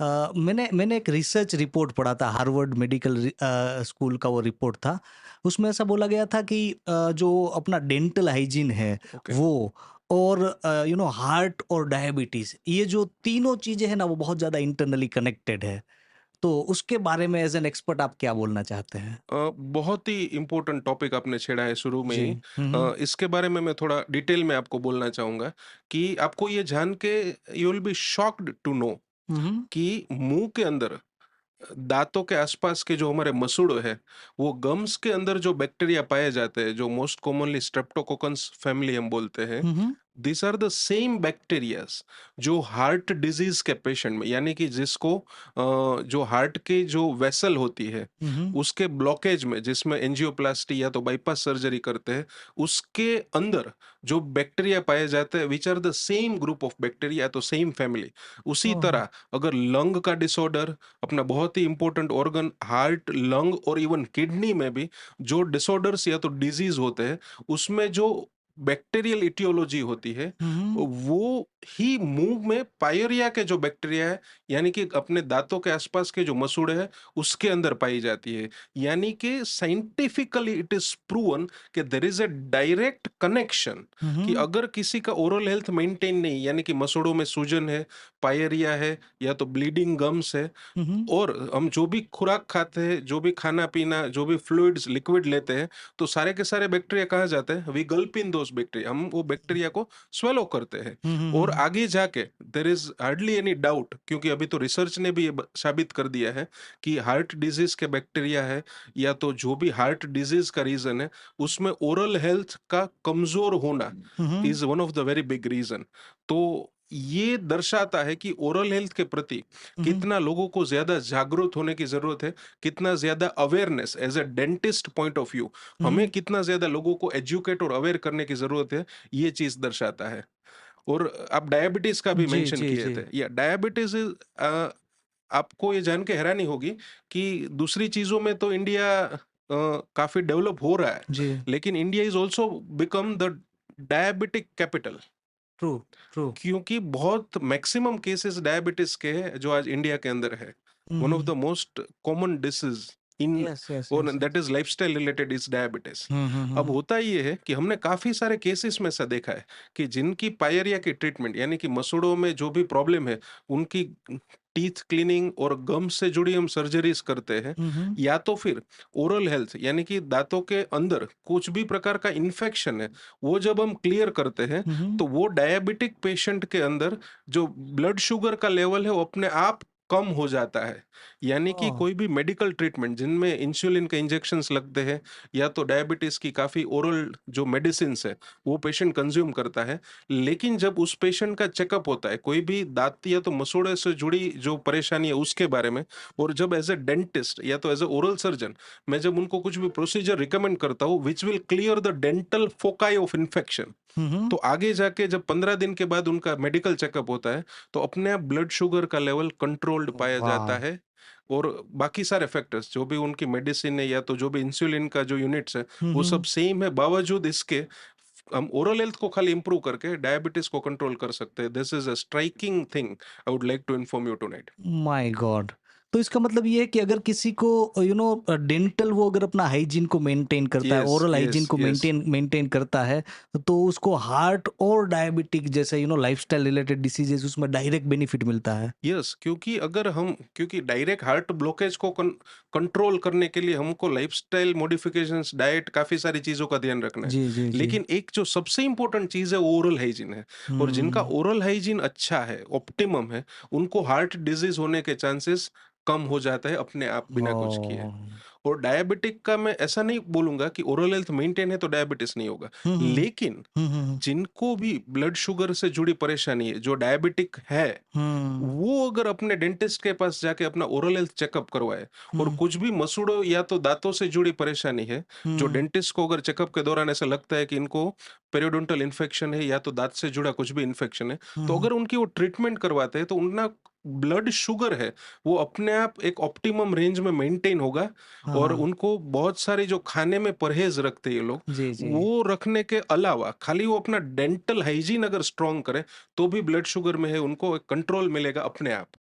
मैंने मैंने एक रिसर्च रिपोर्ट पढ़ा था, हार्वर्ड मेडिकल स्कूल का वो रिपोर्ट था। उसमें ऐसा बोला गया था कि जो अपना डेंटल हाइजीन है ओके। वो, और हार्ट और डायबिटीज, ये जो तीनों चीजें हैं ना, वो बहुत ज्यादा इंटरनली कनेक्टेड है। तो उसके बारे में एज एन एक्सपर्ट आप क्या बोलना चाहते हैं? बहुत ही इम्पोर्टेंट टॉपिक आपने छेड़ा है शुरू में जी। ही। हम्म। इसके बारे में मैं थोड़ा डिटेल में आपको बोलना चाहूँगा कि आपको ये जान के you will be shocked to know hmm. कि मुँह के अंदर दाँतों के आसपास के जो हमारे मसूड़े हैं, वो गम्स के अंदर जो बैक्टीरिया पाए जाते हैं, जो मोस्ट कॉमनली स्ट्रेप्टोकोकन्स फैमिली हम बोलते हैं, hmm. These are the same bacterias जो हार्ट डिजीज के पेशेंट में, यानी कि जिसको जो हार्ट की जो वेसल होती है, हम्म। उसके ब्लॉकेज में, जिसमें एंजियोप्लास्टी या तो बाईपास सर्जरी करते हैं, उसके अंदर जो बैक्टीरिया पाए जाते हैं, which are the same group of bacteria, तो सेम फैमिली। उसी ओह। तरह अगर लंग का डिसऑर्डर, अपना बहुत ही इंपॉर्टेंट ऑर्गन हार्ट, लंग और इवन किडनी में भी जो डिसऑर्डर्स या तो डिजीज होते हैं, उसमें जो बैक्टीरियल इटियोलॉजी होती है, हम्म। वो ही मुंह में पायरिया के जो बैक्टीरिया है, यानी कि अपने दांतों के आसपास के जो मसूड़े हैं, उसके अंदर पाई जाती है। यानी कि साइंटिफिकली इट इज प्रूवन कि there is a direct connection कि हम्म। अगर किसी का ओरल हेल्थ मेंटेन नहीं, यानी कि मसूड़ों में सूजन है, पायरिया है, या तो ब्लीडिंग गम्स है, हम्म। और हम जो भी खुराक खाते हैं, जो भी खाना-पीना, जो भी फ्लूइड्स, लिक्विड लेते हैं, तो सारे के सारे बैक्टीरिया कहाँ जाते हैं? We gulp in those bacteria, हम वो बैक्टीरिया को स्वेलो करते हैं। और हम्म। आगे जाके there is hardly any doubt, क्योंकि अभी तो रिसर्च ने भी ये साबित कर दिया है कि हार्ट डिजीज़ के बैक्टीरिया है, या तो जो भी हार्ट डिजीज़ का रीज़न है, उसमें ओरल हेल्थ का कमज़ोर होना hmm. Is one of the very big reason. तो ये दर्शाता है कि ओरल हेल्थ के प्रति हम्म। कितना लोगों को ज्यादा जागरूक होने की जरूरत है, कितना ज्यादा awareness as a dentist point of view, हमें हम्म। कितना ज्यादा लोगों को एजुकेट और अवेयर करने की जरूरत है, ये चीज दर्शाता है। और आप डायबिटीज का भी जी, मेंशन जी, किए जी। थे, या डायबिटीज आपको ये जान के हैरानी होगी कि दूसरी चीजों में तो इंडिया काफी डेवलप हो रहा है, जी। लेकिन India is also become the diabetic capital, true, true. क्योंकि बहुत मैक्सिमम केसेस डायबिटीज के हैं जो आज इंडिया के अंदर है। Hmm, one of the hmm. Most common disease in, yes, yes, और yes, that yes. Is lifestyle related is diabetes. Hmm, hmm, अब हुँ। होता ये है कि हमने काफी सारे केसेस में ऐसा देखा है कि जिनकी पायरिया की ट्रीटमेंट, यानी कि मसूड़ों में जो भी प्रॉब्लम है, उनकी टीथ क्लीनिंग और गम से जुड़ी हम सर्जरीज करते हैं, हुँ, हुँ। या तो फिर ओरल हेल्थ, यानी कि दांतों के अंदर कुछ भी प्रकार का इन्फेक्शन है, वो जब हम क्लियर करते हैं, हुँ, हुँ। तो वो डायबिटिक पेशेंट के अंदर जो ब्लड शुगर का लेवल है, वो अपने आप कम हो जाता है। यानी कि ओह! कोई भी मेडिकल ट्रीटमेंट जिनमें इंसुलिन के इंजेक्शंस लगते हैं, या तो डायबिटीज की काफी ओरल जो मेडिसिन है, वो पेशेंट कंज्यूम करता है, लेकिन जब उस पेशेंट का चेकअप होता है, कोई भी दांत या तो मसूड़े से जुड़ी जो परेशानी है उसके बारे में, और जब एज ए डेंटिस्ट या तो एज ए ओरल सर्जन मैं जब उनको कुछ भी प्रोसीजर रिकमेंड करता हूँ which will clear the dental foci of infection, hmm, hmm. तो आगे जाके जब 15 दिन के बाद उनका मेडिकल चेकअप होता है, तो अपने आप ब्लड शुगर का लेवल कंट्रोल्ड पाया जाता वाह! है। और बाकी सारे फैक्टर्स जो भी उनकी मेडिसिन है, या तो जो भी इंसुलिन का जो यूनिट्स है, हुँ, वो सब हुँ। सेम है। बावजूद इसके हम ओरल हेल्थ को खाली इंप्रूव करके डायबिटीज को कंट्रोल कर सकते हैं। This is a striking thing I would like to inform you tonight. My God! तो इसका मतलब ये है कि अगर किसी को डेंटल, वो अगर अपना हाइजीन को मेंटेन करता है, यस, ओरल यस, हाइजीन को यस। मेंटेन मेंटेन करता है, तो उसको हार्ट और डायबिटिक जैसे लाइफ़स्टाइल रिलेटेड डिसीजेज़, उसमें डायरेक्ट बेनिफिट मिलता है। यस, क्योंकि अगर हम, क्योंकि डायरेक्ट हार्ट ब्लॉकेज को कंट्रोल करने के लिए हमको लाइफस्टाइल मॉडिफिकेशंस, डाइट, काफी सारी चीजों का ध्यान रखना है। जी, जी, जी। लेकिन एक जो सबसे इंपॉर्टेंट चीज है वो ओरल हाइजीन है, और जिनका हुँ। ओरल हाइजीन अच्छा है, ऑप्टिमम है, उनको हार्ट डिजीज होने के चांसेस कम हो जाता है अपने आप, बिना कुछ किए। ओह! और डायबिटिक का मैं ऐसा नहीं बोलूंगा कि ओरल हेल्थ मेंटेन है तो डायबिटीज नहीं होगा, हुँ, हुँ। लेकिन हुँ, हुँ, हुँ। जिनको भी ब्लड शुगर से जुड़ी परेशानी है, जो डायबिटिक है, हुँ। वो अगर अपने डेंटिस्ट के पास जाके अपना ओरल हेल्थ चेकअप करवाए, और हुँ, कुछ भी मसूड़ों या तो दांतों से जुड़ी परेशानी है, जो हुँ, डेंटिस्ट को अगर चेकअप के दौरान ऐसा लगता है कि इनको पेरियोडोंटल इन्फेक्शन है, या तो दांत से जुड़ा कुछ भी इन्फेक्शन है, तो हुँ। अगर उनकी वो ट्रीटमेंट करवाते हैं, तो उनका ब्लड शुगर है, वो अपने आप एक ऑप्टिमम रेंज में मेंटेन होगा। हाँ, और हाँ। उनको बहुत सारी जो खाने में परहेज रखते हैं ये लोग, जी, जी। वो रखने के अलावा खाली वो अपना डेंटल हाइजीन अगर स्ट्रांग करें, तो भी ब्लड शुगर में है उनको एक कंट्रोल मिलेगा अपने आप।